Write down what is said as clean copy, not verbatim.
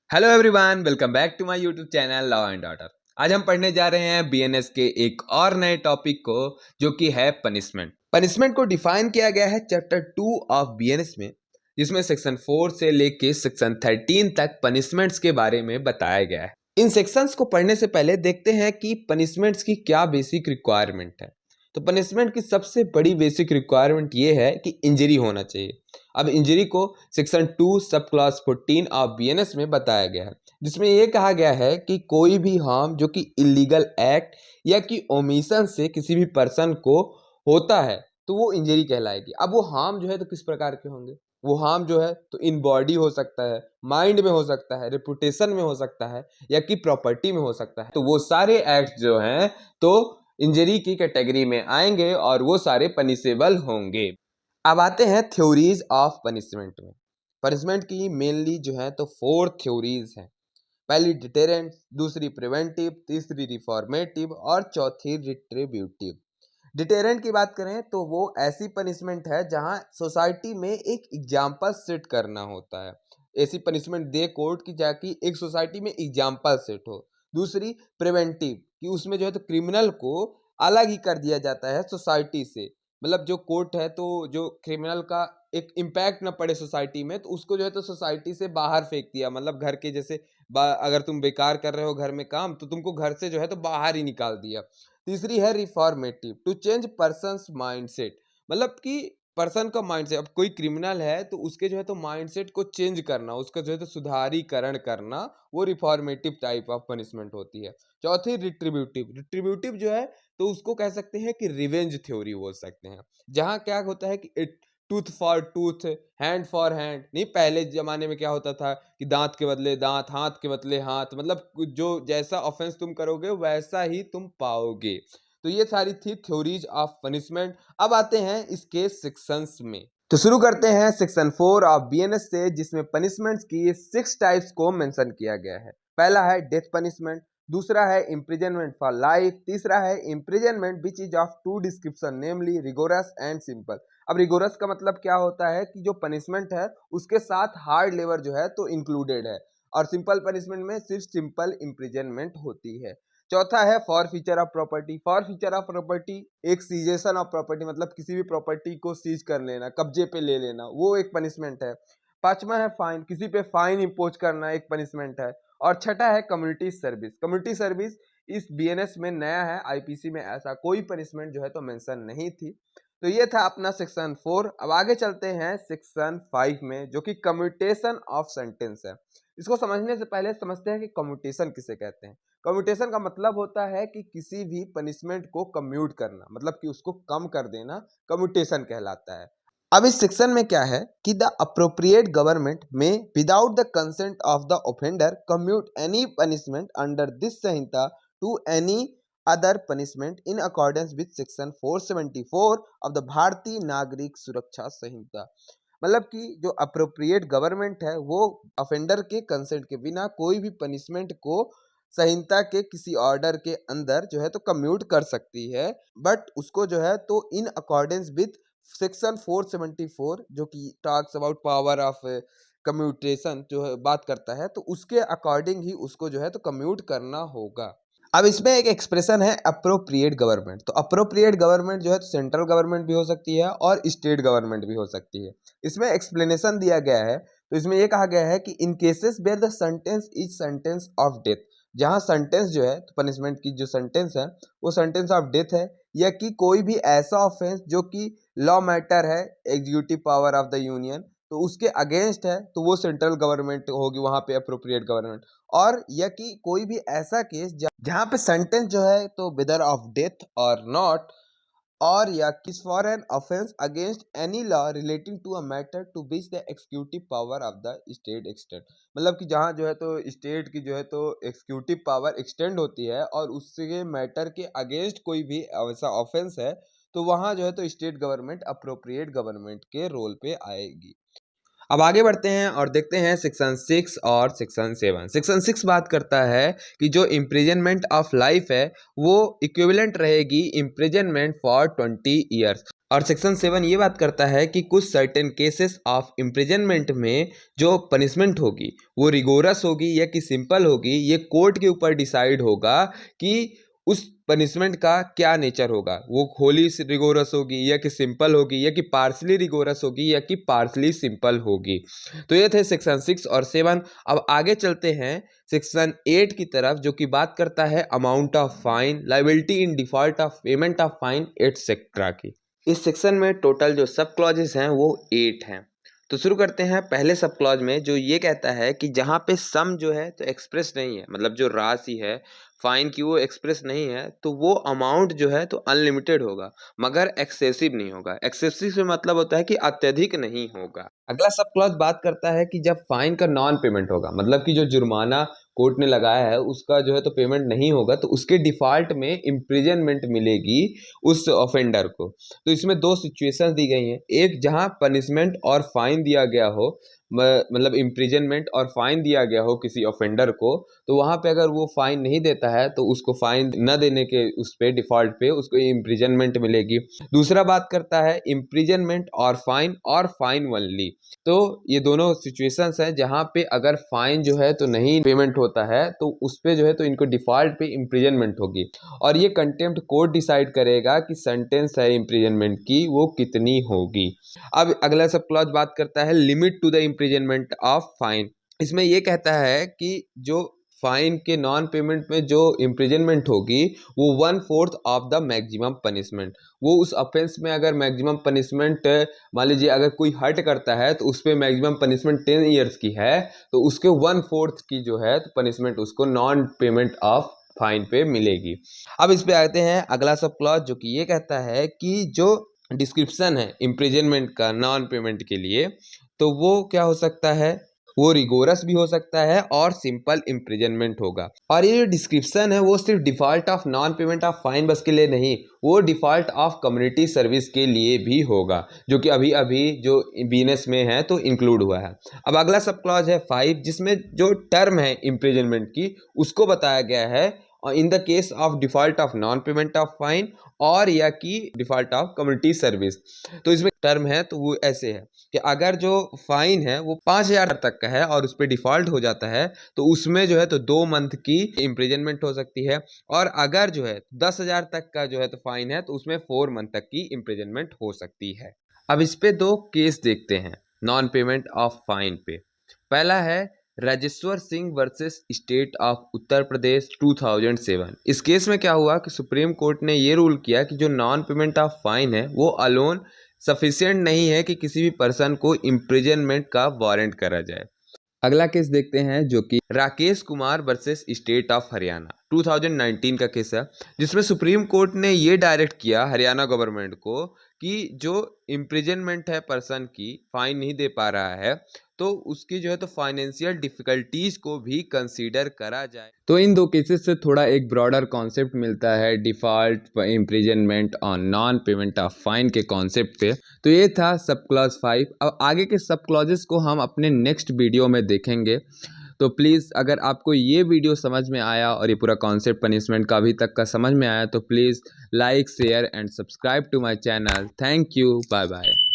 Hello everyone, welcome back to my YouTube channel law and order. आज हम पढ़ने जा रहे हैं बीएनएस के एक और नए टॉपिक को, जो कि है पनिशमेंट। पनिशमेंट को डिफाइन किया गया है चैप्टर 2 ऑफ बीएनएस में, जिसमें सेक्शन 4 से लेके सेक्शन 13 तक पनिशमेंट्स के बारे में बताया गया है। इन सेक्शंस को पढ़ने से पहले देखते हैं कि पनिशमेंट्स की क्या बेसिक रिक्वायरमेंट है। तो पनिशमेंट की सबसे बड़ी बेसिक रिक्वायरमेंट ये है कि इंजरी होना चाहिए। अब इंजरी को सेक्शन 2 सब क्लास 14 ऑफ बीएनएस में बताया गया है, जिसमें यह कहा गया है कि कोई भी हार्म जो कि इलीगल एक्ट या कि ओमिशन से किसी भी पर्सन को होता है तो वो इंजरी कहलाएगी। अब वो हार्म जो है तो किस प्रकार के होंगे? वो हार्म जो है तो इन बॉडी हो सकता है, माइंड में हो सकता है, रेपुटेशन में हो सकता है, या कि प्रॉपर्टी में हो सकता है। तो वो सारे एक्ट जो हैं तो इंजरी की कैटेगरी में आएंगे और वो सारे पनिशेबल होंगे। अब आते हैं थ्योरीज ऑफ पनिशमेंट में। पनिशमेंट की मेनली जो है तो 4 थ्योरीज हैं। पहली डिटेरेंट, दूसरी प्रिवेंटिव, तीसरी रिफॉर्मेटिव और चौथी रिट्रीब्यूटिव। डिटेरेंट की बात करें तो वो ऐसी पनिशमेंट है जहां सोसाइटी में एक एग्जाम्पल सेट करना होता है। ऐसी पनिशमेंट दे कोर्ट की जाकि एक सोसाइटी में एग्जाम्पल सेट हो। दूसरी प्रिवेंटिव, कि उसमें जो है तो क्रिमिनल को अलग ही कर दिया जाता है सोसाइटी से। मतलब जो कोर्ट है तो जो क्रिमिनल का एक इम्पैक्ट ना पड़े सोसाइटी में, तो उसको जो है तो सोसाइटी से बाहर फेंक दिया। मतलब घर के जैसे अगर तुम बेकार कर रहे हो घर में काम, तो तुमको घर से जो है तो बाहर ही निकाल दिया। तीसरी है reformative, to change persons mindset. मतलब कि पर्सन का माइंडसेट, अब कोई क्रिमिनल है तो उसके जो है तो माइंडसेट को चेंज करना, उसका जो है तो सुधारीकरण करना, वो रिफॉर्मेटिव टाइप ऑफ पनिशमेंट होती है। चौथी रिट्रीब्यूटिव। रिट्रीब्यूटिव जो है तो उसको कह सकते हैं कि रिवेंज थ्योरी बोल सकते हैं। जहाँ क्या होता है कि tooth for tooth, hand for hand. नहीं, पहले जमाने में क्या होता था कि दांत के बदले दांत, हाथ के बदले हाथ। मतलब जो जैसा ऑफेंस तुम करोगे वैसा ही तुम पाओगे। तो ये सारी थी थ्योरीज ऑफ पनिशमेंट। अब आते हैं इसके सेक्शंस में। तो शुरू करते हैं सेक्शन 4 ऑफ बीएनएस से, जिसमें पनिशमेंट्स की 6 टाइप्स को मेंशन किया गया है। पहला है डेथ पनिशमेंट, दूसरा है इम्प्रिजनमेंट फॉर लाइफ, तीसरा है imprisonment which is of 2 description, namely rigorous and simple. अब रिगोरस का मतलब क्या होता है कि जो पनिशमेंट है उसके साथ हार्ड लेबर जो है तो इंक्लूडेड है, और सिंपल पनिशमेंट में सिर्फ सिंपल इम्प्रिजनमेंट होती है। चौथा है for feature of property. For feature of property एक सीजेशन ऑफ प्रॉपर्टी, मतलब किसी भी प्रॉपर्टी को सीज कर लेना, कब्जे पे ले लेना, वो एक पनिशमेंट है। पांचवा है फाइन, किसी पे फाइन इम्पोज करना एक पनिशमेंट है। और छठा है कम्युनिटी सर्विस। कम्युनिटी सर्विस इस बीएनएस में नया है, आईपीसी में ऐसा कोई पनिशमेंट जो है तो मेंशन नहीं थी। तो ये था अपना सेक्शन 4। अब आगे चलते हैं सेक्शन 5 में, जो कि कम्यूटेशन ऑफ सेंटेंस है। इसको समझने से पहले समझते हैं कि कम्यूटेशन किसे कहते हैं। कम्यूटेशन का मतलब होता है कि किसी भी पनिशमेंट को कम्यूट करना, मतलब कि उसको कम कर देना, कम्यूटेशन कहलाता है। अब इस सेक्शन में क्या है कि द अप्रोप्रिएट गवर्नमेंट में without the consent of the offender commute any punishment under this Sanhita to any other punishment in accordance with section 474 of the Bharatiya Nagarik सुरक्षा संहिता। मतलब कि जो अप्रोप्रिएट गवर्नमेंट है वो ऑफेंडर के कंसेंट के बिना कोई भी पनिशमेंट को संहिता के किसी ऑर्डर के अंदर जो है तो कम्यूट कर सकती है, बट उसको जो है तो इन अकॉर्डेंस विद सेक्शन 474 जो कि talks about power of commutation जो है बात करता है, तो उसके अकॉर्डिंग ही उसको जो है तो कम्यूट करना होगा। अब इसमें एक एक्सप्रेशन है अप्रोप्रिएट गवर्नमेंट। तो अप्रोप्रिएट गवर्नमेंट जो है तो सेंट्रल गवर्नमेंट भी हो सकती है और स्टेट गवर्नमेंट भी हो सकती है। इसमें एक्सप्लेनेशन दिया गया है। तो इसमें यह कहा गया है कि in cases where the sentence is sentence of death, जहां सेंटेंस जो है तो पनिशमेंट की जो सेंटेंस है वो सेंटेंस ऑफ डेथ है, या कि कोई भी ऐसा ऑफेंस जो कि लॉ मैटर है, executive power of the union, तो उसके अगेंस्ट है, तो वो सेंट्रल गवर्नमेंट होगी वहां पे अप्रोप्रिएट गवर्नमेंट। और या कि कोई भी ऐसा केस जहां पे सेंटेंस जो है तो विदर ऑफ डेथ और नॉट, और या किस for an offence against any law relating to a matter to which the executive power of the state extend. मतलब कि जहां जो है तो स्टेट की जो है तो एक्सिक्यूटिव पावर एक्सटेंड होती है और उसके मैटर के अगेंस्ट कोई भी ऐसा ऑफेंस है, तो वहां जो है तो स्टेट गवर्नमेंट अप्रोप्रिएट गवर्नमेंट के रोल पे आएगी। अब आगे बढ़ते हैं और देखते हैं सेक्शन 6 और सेक्शन 7। सेक्शन 6 बात करता है कि जो इम्प्रिजनमेंट ऑफ लाइफ है वो इक्विवेलेंट रहेगी इम्प्रिजनमेंट फॉर 20 ईयर्स। और सेक्शन 7 ये बात करता है कि कुछ सर्टेन केसेस ऑफ इम्प्रिजनमेंट में जो पनिशमेंट होगी वो रिगोरस होगी या कि सिंपल होगी, ये कोर्ट के ऊपर डिसाइड होगा कि उस पनिशमेंट का क्या नेचर होगा, वो होली रिगोरस होगी या कि सिंपल होगी या कि पार्सली रिगोरस होगी या कि पार्सली सिंपल होगी। तो ये थे सेक्शन 6 और 7। अब आगे चलते हैं सेक्शन 8 की तरफ, जो कि बात करता है amount of fine, liability in default of payment of fine etcetera की। इस सेक्शन में टोटल जो सब क्लॉजेस हैं वो 8 हैं। तो शुरू करते हैं पहले सब क्लॉज में, जो ये कहता है कि जहाँ पे सम जो है तो एक्सप्रेस नहीं है, मतलब जो राशि है फाइन की वो एक्सप्रेस नहीं है, तो वो अमाउंट जो है तो अनलिमिटेड होगा मगर एक्सेसिव नहीं होगा। एक्सेसिव से मतलब होता है कि अत्यधिक नहीं होगा। अगला सब क्लॉज बात करता है कि जब फाइन का नॉन पेमेंट होगा, मतलब कि जो जुर्माना कोर्ट ने लगाया है उसका जो है तो पेमेंट नहीं होगा, तो उसके डिफॉल्ट में इम्प्रिजनमेंट मिलेगी उस ऑफेंडर को। तो इसमें दो सिचुएशंस दी गई हैं, एक जहां पनिशमेंट और फाइन दिया गया हो, मतलब इम्प्रिजनमेंट और फाइन दिया गया हो किसी ऑफेंडर को, तो वहां पे अगर वो फाइन नहीं देता है तो उसको फाइन न देने के उस पे डिफॉल्ट पे उसको इम्प्रिजनमेंट मिलेगी। दूसरा बात करता है इम्प्रिजनमेंट और फाइन ओनली। तो ये दोनों सिचुएशंस हैं जहां पे अगर फाइन जो है तो नहीं पेमेंट होता है तो उस पे जो है तो इनको डिफॉल्ट पे इम्प्रिजनमेंट होगी, और ये कंटेम्प्ट कोर्ट डिसाइड करेगा कि सेंटेंस है इम्प्रिजनमेंट की वो कितनी होगी। अब अगला सब क्लॉज बात करता है limit to the imprisonment of fine. इसमें ये कहता है कि जो फाइन के नॉन पेमेंट में जो इम्प्रिजनमेंट होगी वो 1/4 ऑफ द मैक्सिमम पनिशमेंट। वो उस ऑफेंस में अगर मैक्सिमम पनिशमेंट मान लीजिए अगर कोई हर्ट करता है तो उस पर मैक्सिमम पनिशमेंट 10 ईयर्स की है, तो उसके 1/4 की जो है तो पनिशमेंट उसको नॉन पेमेंट ऑफ फाइन पे मिलेगी। अब इस पे आते हैं अगला सब क्लॉज, जो कि ये कहता है कि जो डिस्क्रिप्शन है इम्प्रिजनमेंट का नॉन पेमेंट के लिए, तो वो क्या हो सकता है, वो रिगोरस भी हो सकता है और सिंपल इम्प्रिजनमेंट होगा। और ये जो डिस्क्रिप्शन है वो सिर्फ default of non payment of fine बस के लिए नहीं, वो डिफॉल्ट ऑफ कम्युनिटी सर्विस के लिए भी होगा, जो कि अभी अभी जो बीएनएस में है तो इंक्लूड हुआ है। अब अगला सब क्लॉज है 5, जिसमें जो टर्म है इम्प्रिजनमेंट की उसको बताया गया है in the case of default of non payment of fine और या कि डिफॉल्ट ऑफ कम्युनिटी सर्विस। तो इसमें टर्म है तो वो ऐसे है कि अगर जो फाइन है वो 5,000 तक का है और उस पर डिफॉल्ट हो जाता है तो उसमें जो है तो 2 मंथ की इम्प्रिजनमेंट हो सकती है, और अगर जो है 10,000 तक का जो है तो फाइन है तो उसमें 4 मंथ तक की इम्प्रिजनमेंट हो सकती है। अब इस पे 2 केस देखते हैं नॉन पेमेंट ऑफ फाइन पे। पहला है Rajeshwar Singh versus state of Uttar Pradesh 2007। इस केस में क्या हुआ कि सुप्रीम कोर्ट ने ये रूल किया कि जो नॉन पेमेंट ऑफ फाइन है वो अलोन सफिशिएंट नहीं है कि किसी भी पर्सन को इम्प्रिजनमेंट का वारंट करा जाए। अगला केस देखते हैं जो कि Rakesh Kumar versus state of Haryana 2019 का केस है, जिसमें सुप्रीम कोर्ट ने ये डायरेक्ट किया हरियाणा गवर्नमेंट को कि जो इम्प्रिजनमेंट है पर्सन की, फाइन नहीं दे पा रहा है, तो उसकी जो है तो फाइनेंशियल डिफिकल्टीज को भी कंसीडर करा जाए। तो इन दो केसेस से थोड़ा एक ब्रॉडर कॉन्सेप्ट मिलता है default imprisonment on non payment of fine के कॉन्सेप्ट पे। तो ये था सब क्लॉज 5। अब आगे के सब क्लॉजेस को हम अपने नेक्स्ट वीडियो में देखेंगे। तो प्लीज़ अगर आपको ये वीडियो समझ में आया और ये पूरा कॉन्सेप्ट पनिशमेंट का अभी तक का समझ में आया तो please like share and subscribe to my channel. Thank you, bye bye.